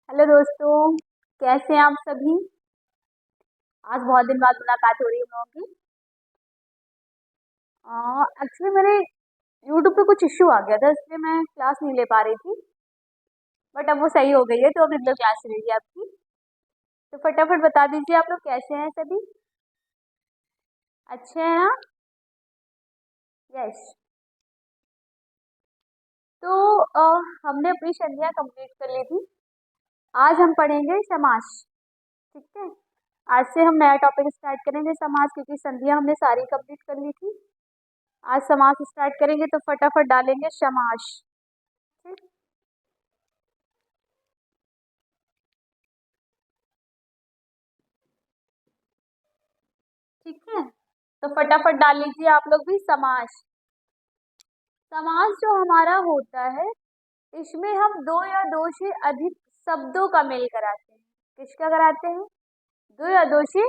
Hello दोस्तों। कैसे हैं आप सभी। आज बहुत दिन बाद मुलाकात हो रही है हम लोगों की। एक्चुअली मेरे यूट्यूब पे कुछ इश्यू आ गया था, इसलिए मैं क्लास नहीं ले पा रही थी। बट अब वो सही हो गई है, तो अब रेगुलर क्लास चलेगी आपकी। तो फटाफट बता दीजिए, आप लोग कैसे हैं सभी। अच्छे हैं ना। यस। तो हमने अपनी संध्या कंप्लीट कर ली थी। आज हम पढ़ेंगे समास। ठीक है। आज से हम नया टॉपिक स्टार्ट करेंगे समास, क्योंकि संध्या हमने सारी कंप्लीट कर ली थी। आज समास स्टार्ट करेंगे तो फटाफट डालेंगे समास। ठीक। ठीक है। तो फटाफट डाल लीजिए आप लोग भी समास। समास जो हमारा होता है, इसमें हम दो या दो से अधिक शब्दों का मेल कराते हैं। किसका कराते हैं? दो या दो से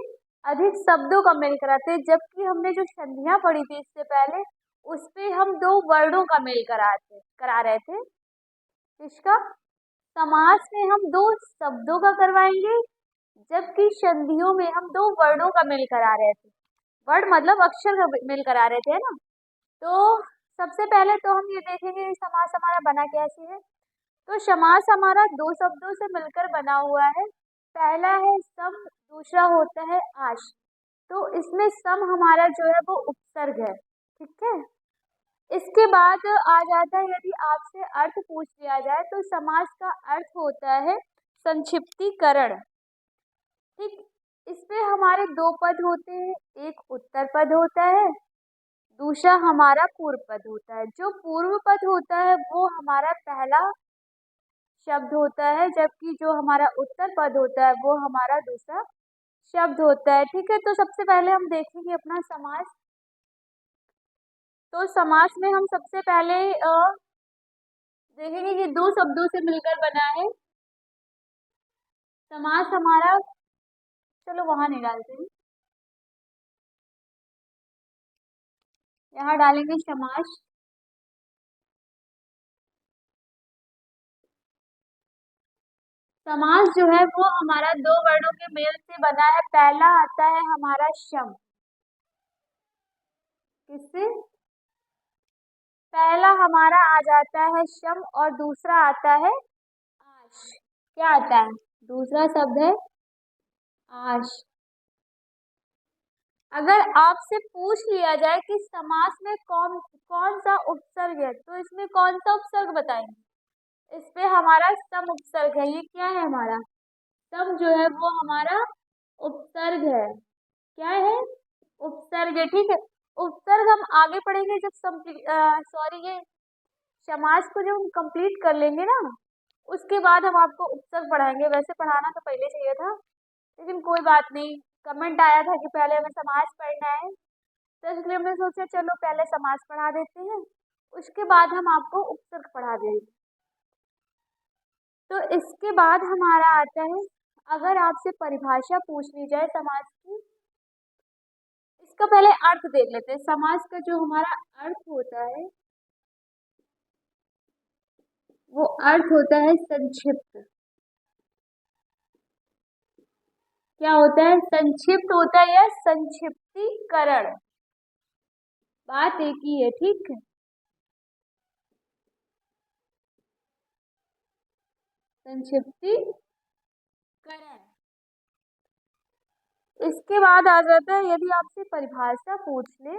अधिक शब्दों का मेल कराते हैं। जबकि हमने जो संधियां पढ़ी थी इससे पहले, उस पे हम दो वर्डों का मेल करा रहे थे। किसका? समास में हम दो शब्दों का करवाएंगे, जबकि संधियों में हम दो वर्डों का मेल करा रहे थे। वर्ड मतलब अक्षर का मेल करा रहे थे, है ना। तो सबसे पहले तो हम ये देखेंगे कि समास हमारा बना कैसे है। तो समास हमारा दो शब्दों से मिलकर बना हुआ है। पहला है सम, दूसरा होता है आश। तो इसमें सम हमारा जो है वो उपसर्ग है। ठीक है। इसके बाद आ जाता है, यदि आपसे अर्थ पूछ लिया जाए तो समास का अर्थ होता है संक्षिप्तीकरण। ठीक। इसमें हमारे दो पद होते हैं, एक उत्तर पद होता है, दूसरा हमारा पूर्व पद होता है। जो पूर्व पद होता है वो हमारा पहला शब्द होता है, जबकि जो हमारा उत्तर पद होता है वो हमारा दूसरा शब्द होता है। ठीक है। तो सबसे पहले हम देखेंगे अपना समास। तो समास में हम सबसे पहले देखेंगे कि दो शब्दों से मिलकर बना है समास हमारा। चलो वहां नहीं डालते हैं, यहाँ डालेंगे समास। समास जो है वो हमारा दो वर्णों के मेल से बना है। पहला आता है हमारा शम। किससे? पहला हमारा आ जाता है शम और दूसरा आता है आश। क्या आता है? दूसरा शब्द है आश। अगर आपसे पूछ लिया जाए कि समास में कौन कौन सा उपसर्ग है, तो इसमें कौन सा उपसर्ग बताएंगे? इस पे हमारा सम उपसर्ग है। ये क्या है हमारा? सम जो है वो हमारा उपसर्ग है। क्या है? उपसर्ग है। ठीक है। उपसर्ग हम आगे पढ़ेंगे जब सॉरी, ये समास को जब हम कंप्लीट कर लेंगे ना, उसके बाद हम आपको उपसर्ग पढ़ाएंगे। वैसे पढ़ाना तो पहले चाहिए था, लेकिन कोई बात नहीं। कमेंट आया था कि पहले हमें समास पढ़ना है, तो इसलिए हमने सोचा चलो पहले समास पढ़ा देते हैं, उसके बाद हम आपको उपसर्ग पढ़ा देंगे। तो इसके बाद हमारा आता है, अगर आपसे परिभाषा पूछ ली जाए समास की, इसका पहले अर्थ देख लेते हैं। समास का जो हमारा अर्थ होता है, वो अर्थ होता है संक्षिप्त। क्या होता है? संक्षिप्त होता है या संक्षिप्तीकरण। बात एक ही है। ठीक है। संक्षिप्तीकरण। इसके बाद आ जाता है, यदि आपसे परिभाषा पूछ ले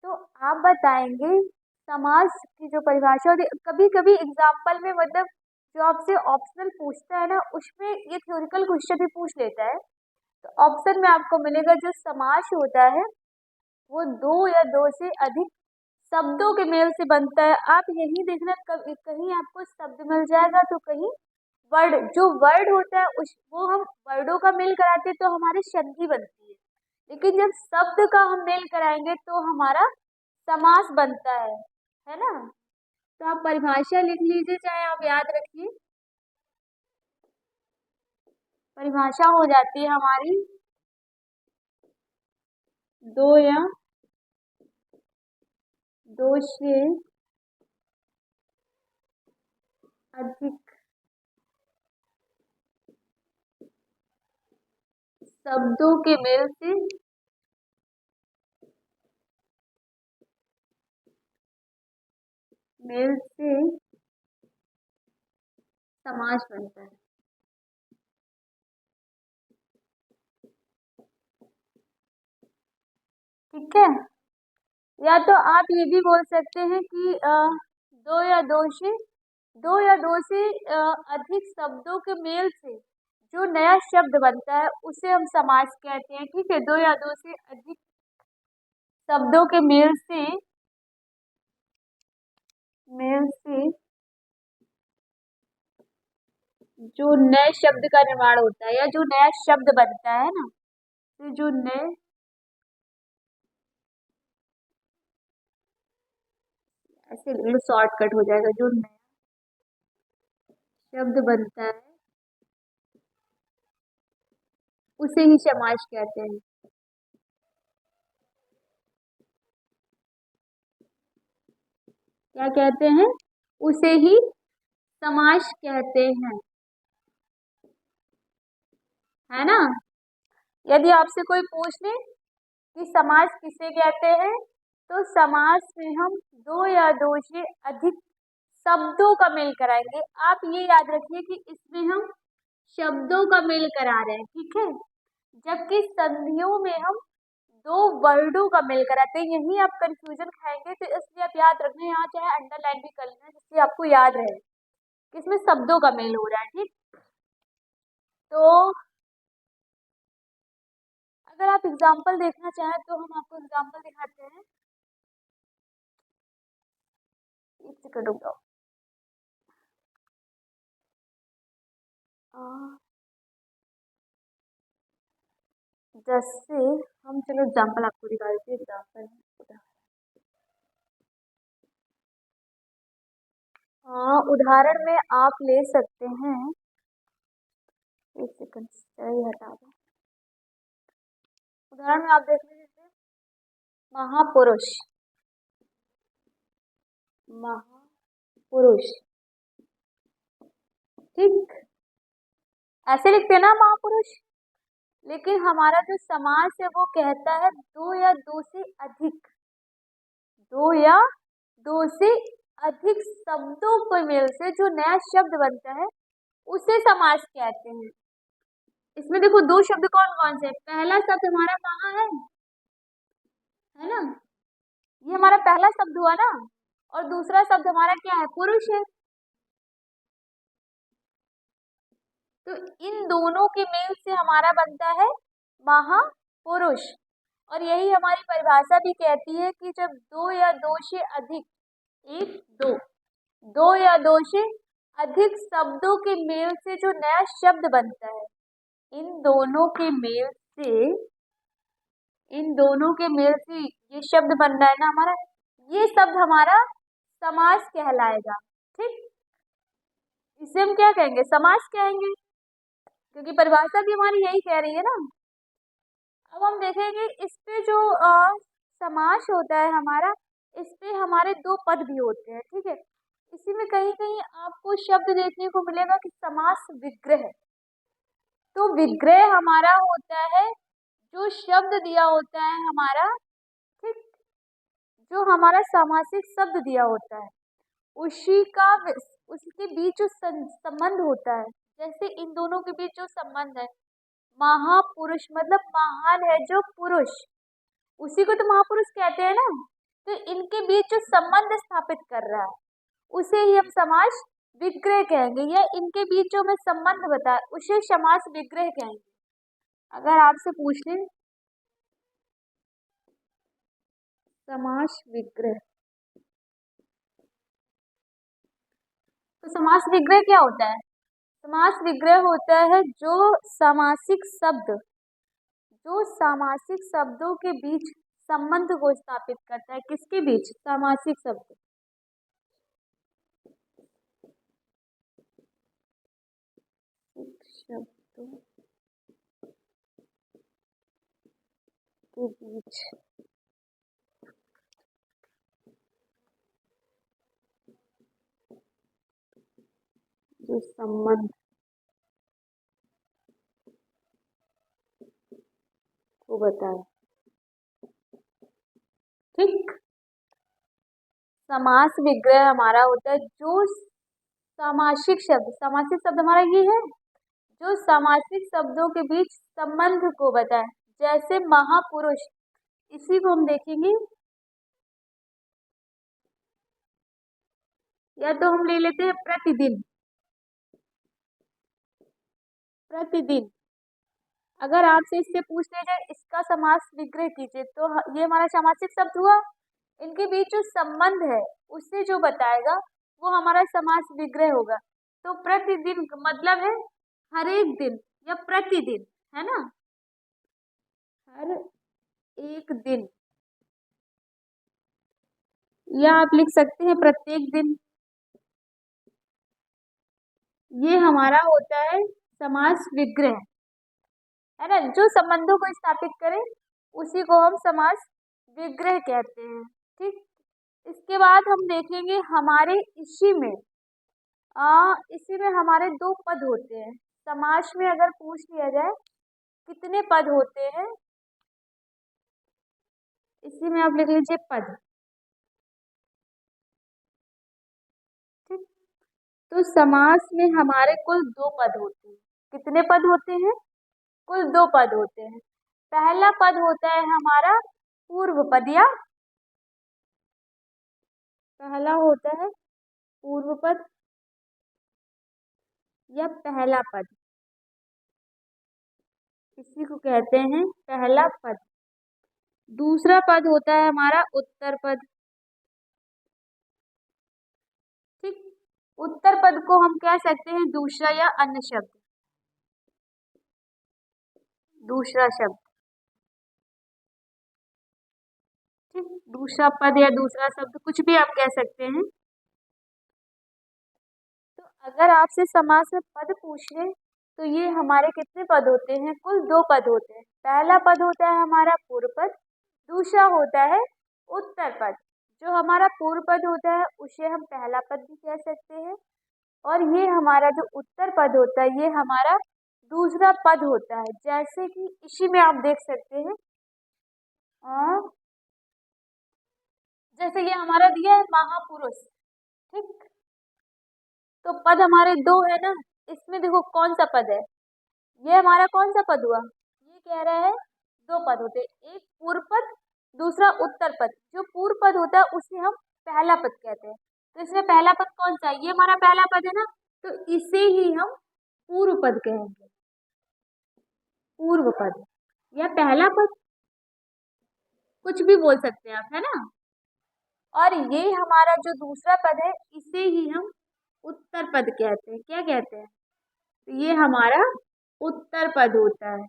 तो आप बताएंगे समास की जो परिभाषा होती है। कभी कभी एग्जाम्पल में मतलब जो आपसे ऑप्शनल पूछता है ना, उसमें ये थ्योरिकल क्वेश्चन भी पूछ लेता है। तो ऑप्शन में आपको मिलेगा जो समास होता है वो दो या दो से अधिक शब्दों के मेल से बनता है। आप यही देखना, कहीं आपको शब्द मिल जाएगा तो कहीं वर्ड। जो वर्ड होता है उस वो हम वर्डों का मेल कराते हैं तो हमारी संधि बनती है, लेकिन जब शब्द का हम मेल कराएंगे तो हमारा समास बनता है ना। तो आप परिभाषा लिख लीजिए, चाहे आप याद रखिए। परिभाषा हो जाती है हमारी, दो या दो से अधिक शब्दों के मेल से समास बनता है। ठीक है, या तो आप ये भी बोल सकते हैं कि दो या दो से अधिक शब्दों के मेल से जो नया शब्द बनता है उसे हम समास कहते हैं। ठीक है, दो या दो से अधिक शब्दों के मेल से जो नए शब्द का निर्माण होता है या जो नया शब्द बनता है ना, तो जो नए ऐसे शॉर्टकट हो जाएगा, जो नया शब्द बनता है उसे ही समास कहते हैं। क्या कहते हैं? उसे ही समास कहते हैं, है ना। यदि आपसे कोई पूछ ले कि समास किसे कहते हैं, तो समास में हम दो या दो से अधिक शब्दों का मेल कराएंगे। आप ये याद रखिए कि इसमें हम शब्दों का मेल करा रहे हैं, ठीक है, जबकि संधियों में हम दो वर्डों का मेल कराते हैं। यही आप कंफ्यूजन खाएंगे, तो इसलिए आप याद रखना, यहाँ चाहे अंडरलाइन भी कर लेना जिससे आपको याद रहे कि इसमें शब्दों का मेल हो रहा है। ठीक, तो अगर आप एग्जाम्पल देखना चाहें तो हम आपको एग्जाम्पल दिखाते हैं। एक सेकंड रुक जाओ। जैसे हम, चलो एग्जाम्पल आपको दिखा देते हैं। एग्जाम्पल उदाहरण में आप ले सकते हैं, एक सेकंड सही हटा दो। उदाहरण में आप देख लीजिए, महापुरुष, महापुरुष, ठीक, ऐसे लिखते हैं ना महापुरुष। लेकिन हमारा जो समास है वो कहता है दो या दो से अधिक, दो या दो से अधिक शब्दों के मेल से जो नया शब्द बनता है उसे समास कहते हैं। इसमें देखो दो शब्द कौन कौन से, पहला शब्द हमारा कहाँ है ना, ये हमारा पहला शब्द हुआ ना, और दूसरा शब्द हमारा क्या है, पुरुष है। तो इन दोनों के मेल से हमारा बनता है महापुरुष। और यही हमारी परिभाषा भी कहती है कि जब दो या दो से अधिक, एक दो, दो या दो से अधिक शब्दों के मेल से जो नया शब्द बनता है, इन दोनों के मेल से, इन दोनों के मेल से ये शब्द बन रहा है ना हमारा, ये शब्द हमारा समास कहलाएगा। ठीक, इसे हम क्या कहेंगे, समास कहेंगे, क्योंकि परिभाषा भी हमारी यही कह रही है ना। अब हम देखेंगे इस पे जो समास होता है हमारा, इस पे हमारे दो पद भी होते हैं। ठीक है, इसी में कहीं कहीं आपको शब्द देखने को मिलेगा कि समास विग्रह। तो विग्रह हमारा होता है जो शब्द दिया होता है हमारा, ठीक, जो हमारा सामासिक शब्द दिया होता है उसी का, उसके बीच जो संबंध होता है, जैसे इन दोनों के बीच जो संबंध है, महापुरुष मतलब महान है जो पुरुष, उसी को तो महापुरुष कहते हैं ना। तो इनके बीच जो संबंध स्थापित कर रहा है उसे ही हम समास विग्रह कहेंगे, या इनके बीच जो हमें संबंध बताया उसे समास विग्रह कहेंगे। अगर आपसे पूछ ले समास विग्रह, तो समास विग्रह क्या होता है? समास विग्रह होता है जो सामासिक शब्द, जो सामासिक शब्दों के बीच संबंध को स्थापित करता है। किसके बीच? सामासिक शब्द, शब्दों के बीच जो संबंध वो बताए। ठीक। समास विग्रह हमारा होता है जो समासिक शब्द हमारा ये है जो समासिक शब्दों के बीच संबंध को बताए। जैसे महापुरुष, इसी को हम देखेंगे, या तो हम ले लेते हैं प्रतिदिन। प्रतिदिन अगर आपसे इससे पूछ लिया जाए इसका समास विग्रह कीजिए तो ये हमारा समासिक शब्द हुआ। इनके बीच जो संबंध है उससे जो बताएगा वो हमारा समास विग्रह होगा। तो प्रतिदिन का मतलब है हर एक दिन या प्रतिदिन, है ना, हर एक दिन, या आप लिख सकते हैं प्रत्येक दिन। ये हमारा होता है समास विग्रह, है ना, जो संबंधों को स्थापित करे उसी को हम समास विग्रह कहते हैं। ठीक। इसके बाद हम देखेंगे हमारे इसी में हमारे दो पद होते हैं। समास में अगर पूछ लिया जाए कितने पद होते हैं, इसी में आप लिख लीजिए पद। ठीक। तो समास में हमारे कुल दो पद होते हैं। कितने पद होते हैं? कुल दो पद होते हैं। पहला पद होता है हमारा पूर्व पद, या पहला होता है पूर्व पद या पहला पद, इसी को कहते हैं पहला पद। दूसरा पद होता है हमारा उत्तर पद। ठीक। उत्तर पद को हम कह सकते हैं दूसरा या अन्य शब्द, दूसरा शब्द। ठीक। दूसरा पद या दूसरा शब्द कुछ भी आप कह सकते हैं। तो अगर आपसे समास में पद पूछ ले तो ये हमारे कितने पद होते हैं? कुल दो पद होते हैं। पहला पद होता है हमारा पूर्व पद, दूसरा होता है उत्तर पद। जो हमारा पूर्व पद होता है उसे हम पहला पद भी कह सकते हैं, और ये हमारा जो उत्तर पद होता है ये हमारा दूसरा पद होता है। जैसे कि इसी में आप देख सकते हैं, जैसे ये हमारा दिया है महापुरुष। ठीक। तो पद हमारे दो है ना, इसमें देखो कौन सा पद है, ये हमारा कौन सा पद हुआ? ये कह रहा है दो पद होते हैं, एक पूर्व पद, दूसरा उत्तर पद। जो पूर्व पद होता है उसे हम पहला पद कहते हैं। तो इसमें पहला पद कौन सा है? ये हमारा पहला पद है ना, तो इसे ही हम पूर्व पद कहेंगे। पूर्व पद या पहला पद, कुछ भी बोल सकते हैं आप, है ना। और ये हमारा जो दूसरा पद है इसे ही हम उत्तर पद कहते हैं। क्या कहते हैं? तो ये हमारा उत्तर पद होता है।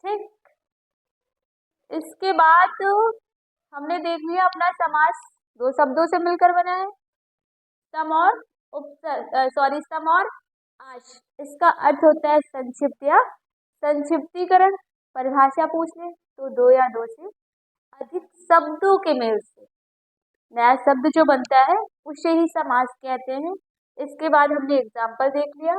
ठीक। इसके बाद हमने देख लिया अपना समास दो शब्दों से मिलकर बना है, सम और सम और आश। इसका अर्थ होता है संक्षिप्त या संक्षिप्तीकरण। परिभाषा पूछ ले तो दो या दो से अधिक शब्दों के मेल से नया शब्द जो बनता है उसे ही समास कहते हैं। इसके बाद हमने एग्जाम्पल देख लिया।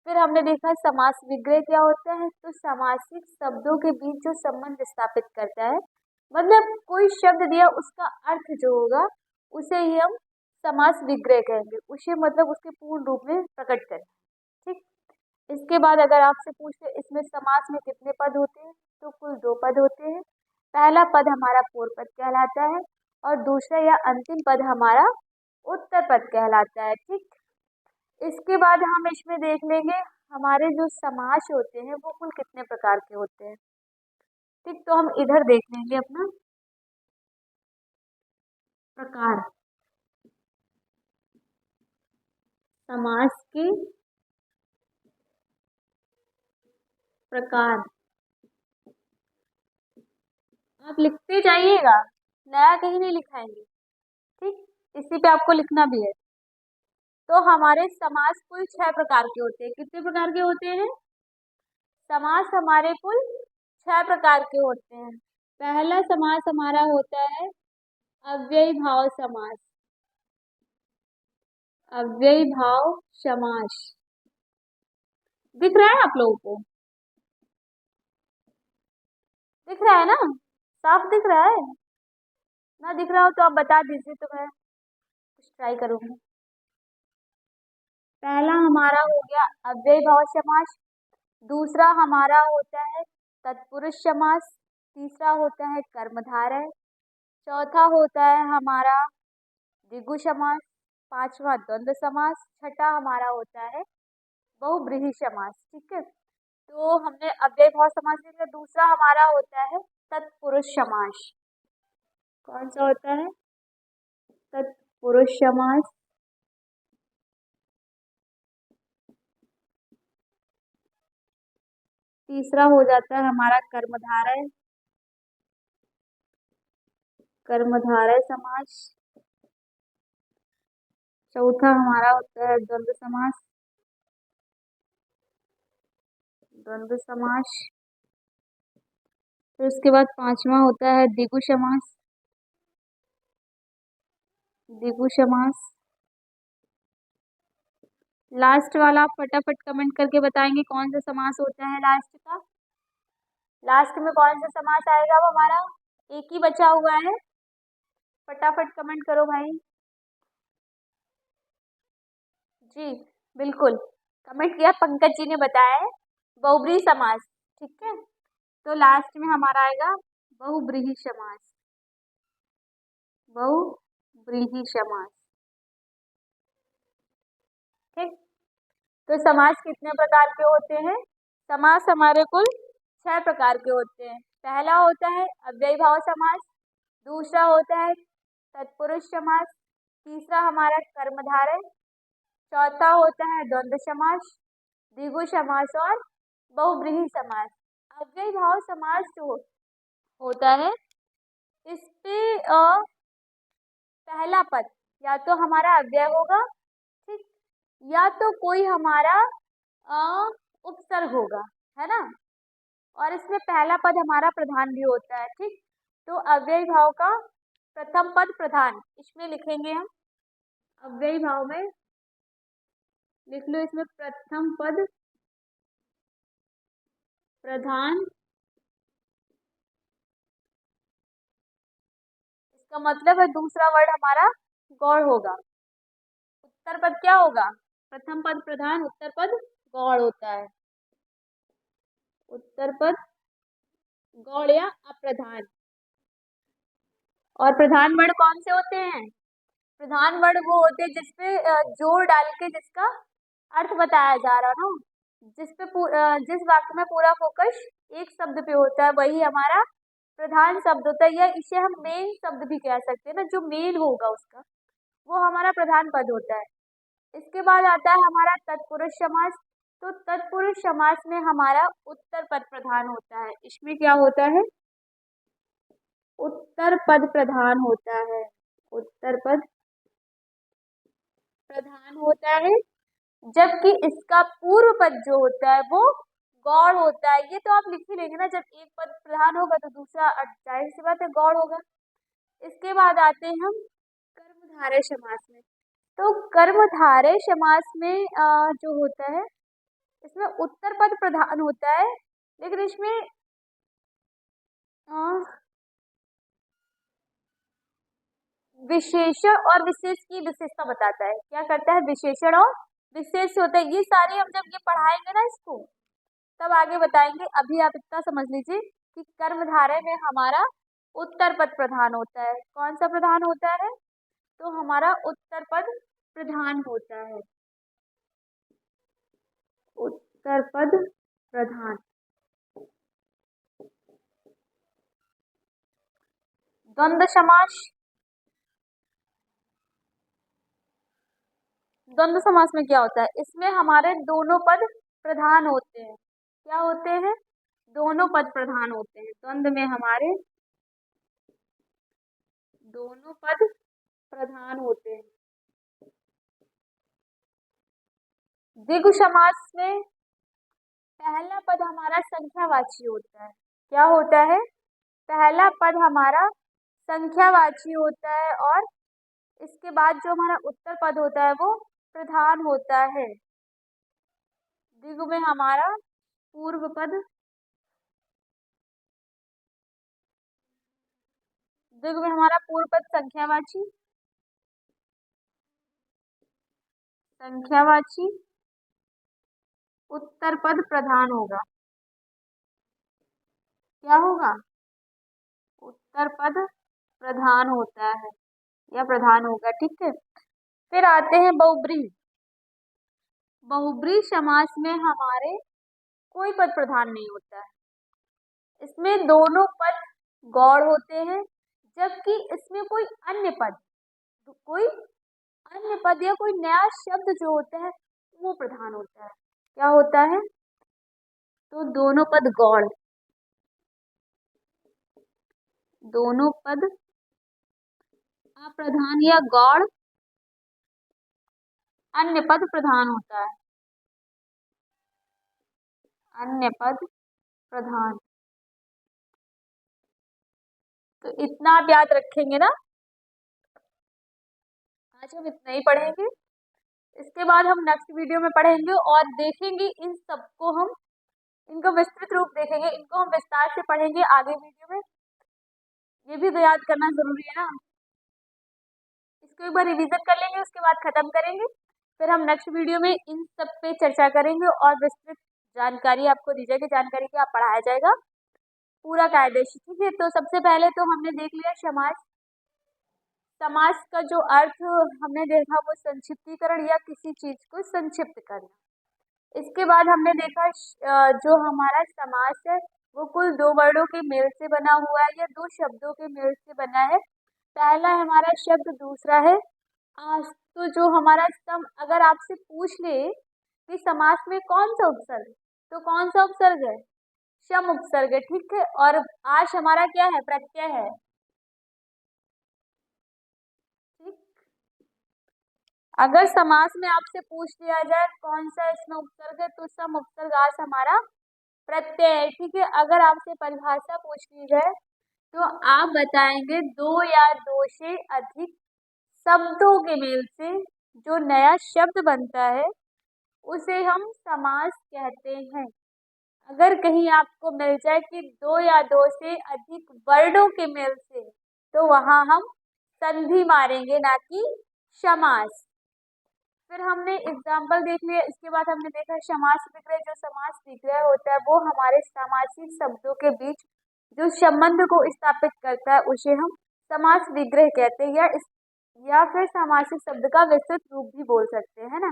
फिर हमने देखा समास विग्रह क्या होता है। तो समासिक शब्दों के बीच जो संबंध स्थापित करता है, मतलब कोई शब्द दिया उसका अर्थ जो होगा उसे ही हम समास विग्रह कहेंगे। उसे मतलब उसके पूर्ण रूप में प्रकट करें। ठीक। इसके बाद अगर आपसे पूछे इसमें समास में कितने पद होते हैं, तो कुल दो पद होते हैं। पहला पद हमारा पूर्व पद कहलाता है और दूसरा या अंतिम पद हमारा उत्तर पद कहलाता है। ठीक। इसके बाद हम इसमें देख लेंगे हमारे जो समास होते हैं वो कुल कितने प्रकार के होते हैं। ठीक। तो हम इधर देख लेंगे अपना प्रकार, समास के प्रकार। आप लिखते जाइएगा, नया कहीं नहीं लिखाएंगे। ठीक। इसी पे आपको लिखना भी है। तो हमारे समास कुल 6 प्रकार के होते हैं। कितने प्रकार के होते हैं? समास हमारे कुल 6 प्रकार के होते हैं। पहला समास हमारा होता है अव्ययी भाव समास। अव्ययी भाव समास दिख रहा है आप लोगों को? दिख रहा है ना? साफ दिख रहा है ना? दिख रहा हो तो आप बता दीजिए तो मैं कुछ ट्राई करूंगी। पहला हमारा हो गया अव्ययी भाव समास। दूसरा हमारा होता है तत्पुरुष समास। तीसरा होता है कर्मधारय। चौथा होता है हमारा द्विगु समास। पांचवा द्वंद्व समास। छठा हमारा होता है बहुब्रीहि समास। ठीक है, तो हमने अव्ययी भाव समास देख लिया। दूसरा हमारा होता है तत्पुरुष समास। कौन सा होता है? तत्पुरुष समास। तीसरा हो जाता है हमारा कर्मधारय। कर्मधारय समास। चौथा हमारा होता है द्वंद्व समास। द्वंद्व समास। फिर उसके बाद पांचवा होता है द्विगु समास। द्विगु समास। लास्ट वाला आप फटाफट कमेंट करके बताएंगे कौन सा समास होता है लास्ट का। लास्ट में कौन सा समास आएगा? वो हमारा एक ही बचा हुआ है। फटाफट कमेंट करो भाई। जी बिल्कुल, कमेंट किया, पंकज जी ने बताया है बहुब्रीहि समास। ठीक है, तो लास्ट में हमारा आएगा बहुब्रीहि समास। बहुब्रीहि समास। ठीक, तो समास कितने प्रकार के होते हैं? समास हमारे कुल 6 प्रकार के होते हैं। पहला होता है अव्ययी भाव समास। दूसरा होता है तत्पुरुष समास। तीसरा हमारा कर्मधारय। चौथा होता है द्वंद्व समास, द्विगु समास और बहुब्रीहि समास। अव्ययी भाव समास जो होता है इस पे पहला पद या तो हमारा अव्यय होगा, ठीक, या तो कोई हमारा उपसर्ग होगा, है ना। और इसमें पहला पद हमारा प्रधान भी होता है। ठीक, तो अव्ययी भाव का प्रथम पद प्रधान इसमें लिखेंगे हम। अव्ययी भाव में लिख लो, इसमें प्रथम पद प्रधान। इसका मतलब है दूसरा वर्ड हमारा गौड़ होगा। उत्तर पद क्या होगा? प्रथम पद प्रधान, उत्तर पद गौड़ होता है। उत्तर पद गौड़ या अप्रधान। और प्रधान वर्ण कौन से होते हैं? प्रधान वर्ण वो होते हैं जिसपे जोर डाल के जिसका अर्थ बताया जा रहा ना, जिसपे जिस वाक्य में पूरा फोकस एक शब्द पे होता है, वही हमारा प्रधान शब्द होता है। या इसे हम मेन शब्द भी कह सकते हैं ना, जो मेन होगा उसका वो हमारा प्रधान पद होता है। इसके बाद आता है हमारा तत्पुरुष समास। तो तत्पुरुष समास में हमारा उत्तर पद प्रधान होता है। इसमें क्या होता है? उत्तर पद प्रधान होता है। उत्तर पद प्रधान होता है, जबकि इसका पूर्व पद जो होता है वो गौड़ होता है। ये तो आप लिख ही लेंगे ना, जब एक पद प्रधान होगा तो दूसरा जाहिर सी बात है गौड़ होगा। इसके बाद आते हैं हम कर्मधारय समास में। तो कर्मधारय समास में जो होता है इसमें उत्तर पद प्रधान होता है, लेकिन इसमें विशेषण और विशेष की विशेषता बताता है। क्या करता है? विशेषण और विशेष होता है। ये सारे हम जब ये पढ़ाएंगे ना इसको तब आगे बताएंगे। अभी आप इतना समझ लीजिए कि कर्मधारय में हमारा उत्तर पद प्रधान होता है। कौन सा प्रधान होता है? तो हमारा उत्तर पद प्रधान होता है। उत्तर पद प्रधान। द्वंद्व समास। द्वंद्व समास में क्या होता है? इसमें हमारे दोनों पद प्रधान होते हैं। क्या होते हैं? दोनों पद प्रधान होते हैं। द्वंद्व में हमारे दोनों पद प्रधान होते हैं। द्विगु समास में पहला पद हमारा संख्यावाची होता है। क्या होता है? पहला पद हमारा संख्यावाची होता है और इसके बाद जो हमारा उत्तर पद होता है वो प्रधान होता है। द्विगु में हमारा पूर्व पद द्विगु में हमारा पूर्व पद संख्यावाची, संख्यावाची उत्तर पद प्रधान होगा। क्या होगा? उत्तर पद प्रधान होता है या प्रधान होगा। ठीक है, फिर आते हैं बहुब्रीहि। बहुब्रीहि समास में हमारे कोई पद प्रधान नहीं होता है, इसमें दोनों पद गौड़ होते हैं, जबकि इसमें कोई अन्य पद या कोई नया शब्द जो होता है वो प्रधान होता है। क्या होता है? तो दोनों पद गौड़, दोनों पद अप्रधान या गौड़, अन्य पद प्रधान होता है, अन्य पद प्रधान। तो इतना आप याद रखेंगे ना, आज हम इतना ही पढ़ेंगे। इसके बाद हम नेक्स्ट वीडियो में पढ़ेंगे और देखेंगे इन सबको, हम इनको विस्तृत रूप देखेंगे, इनको हम विस्तार से पढ़ेंगे आगे वीडियो में। ये भी तो याद करना जरूरी है ना, इसको एक बार रिवीजन कर लेंगे, उसके बाद खत्म करेंगे, फिर हम नेक्स्ट वीडियो में इन सब पे चर्चा करेंगे और विस्तृत जानकारी आपको दी जाएगी, जानकारी का पढ़ाया जाएगा पूरा कायदे से। ठीक है, तो सबसे पहले तो हमने देख लिया समास। समास का जो अर्थ हमने देखा वो संक्षिप्तीकरण या किसी चीज को संक्षिप्त करना। इसके बाद हमने देखा जो हमारा समास है वो कुल दो वर्णों के मेल से बना हुआ है या दो शब्दों के मेल से बना है। पहला है हमारा शब्द, दूसरा है आज। तो जो हमारा सम, अगर आपसे पूछ ले कि समास में कौन सा उपसर्ग, तो कौन सा उपसर्ग है? सम उपसर्ग है। ठीक है, और आश हमारा क्या है? प्रत्यय है। ठीक, अगर समास में आपसे पूछ लिया जाए कौन सा इसमें उपसर्ग है, तो सम उपसर्ग आश हमारा प्रत्यय है। ठीक है, अगर आपसे परिभाषा पूछ ली जाए तो आप बताएंगे दो या दो से अधिक शब्दों के मेल से जो नया शब्द बनता है उसे हम समास कहते हैं। अगर कहीं आपको मिल जाए कि दो या दो से अधिक वर्णों के मेल से, तो वहां हम संधि मारेंगे, ना कि समास। फिर हमने एग्जाम्पल देख लिया, इसके बाद हमने देखा समास विग्रह। जो समास विग्रह होता है वो हमारे सामासिक शब्दों के बीच जो संबंध को स्थापित करता है उसे हम समास विग्रह कहते हैं, या फिर सामासिक शब्द का विस्तृत रूप भी बोल सकते हैं ना।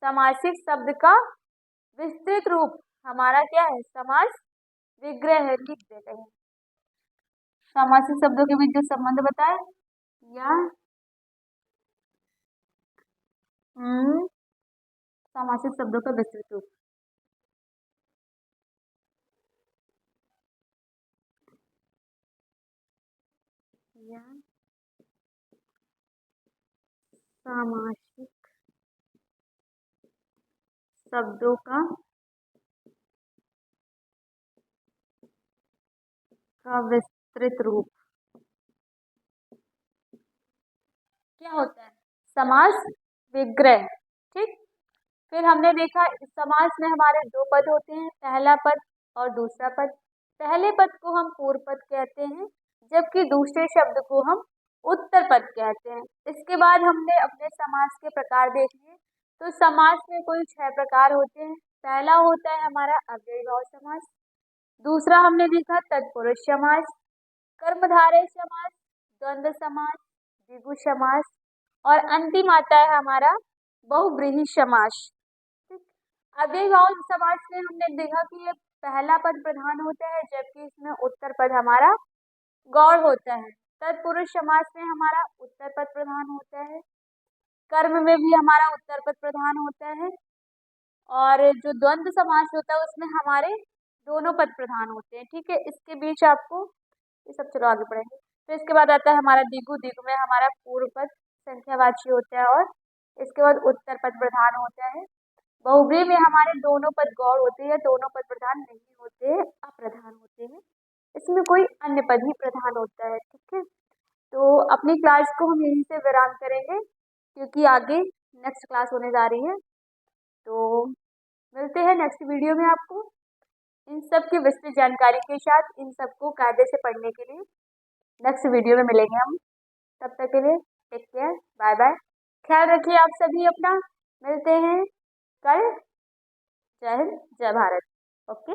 सामासिक शब्द का विस्तृत रूप हमारा क्या है? समास विग्रह है। लिख देते हैं, सामासिक शब्दों के बीच जो संबंध बताए या सामासिक शब्दों का विस्तृत रूप। या सामासिक शब्दों का विस्तृत रूप क्या होता है? समास विग्रह। ठीक, फिर हमने देखा इस समास में हमारे दो पद होते हैं, पहला पद और दूसरा पद। पहले पद को हम पूर्व पद कहते हैं, जबकि दूसरे शब्द को हम उत्तर पद कहते हैं। इसके बाद हमने अपने समास के प्रकार देख लिए। तो समास में कुल 6 प्रकार होते हैं। पहला होता है हमारा अव्ययीभाव समास, दूसरा हमने देखा तत्पुरुष समास, कर्मधारय समास, द्वंद्व समास, द्विगु समास, और अंतिम आता है हमारा बहुब्रीहि समास। अव्ययीभाव समास में हमने देखा कि ये पहला पद प्रधान होता है, जबकि इसमें उत्तर पद हमारा गौड़ होता है। तत्पुरुष समास में हमारा उत्तर पद प्रधान होता है, कर्म में भी हमारा उत्तर पद प्रधान होता है, और जो द्वंद्व समास होता है उसमें हमारे दोनों पद प्रधान होते हैं। ठीक है, इसके बीच आपको ये सब, चलो आगे बढ़ेंगे। तो इसके बाद आता है हमारा द्विगु। द्विगु में हमारा पूर्व पद संख्यावाची होता है और इसके बाद उत्तर पद प्रधान होता है। बहुब्रीहि में हमारे दोनों पद गौड़ होते हैं, दोनों पद प्रधान नहीं होते, अप्रधान होते हैं, इसमें कोई अन्य पद ही प्रधान होता है। ठीक है, तो अपनी क्लास को हम यहीं से विराम करेंगे, क्योंकि आगे नेक्स्ट क्लास होने जा रही है। तो मिलते हैं नेक्स्ट वीडियो में आपको इन सब की विस्तृत जानकारी के साथ, इन सबको कायदे से पढ़ने के लिए। नेक्स्ट वीडियो में मिलेंगे हम। तब तक के लिए टेक केयर, बाय बाय। ख्याल रखिए आप सभी अपना। मिलते हैं कल। जय हिंद, जय भारत। ओके।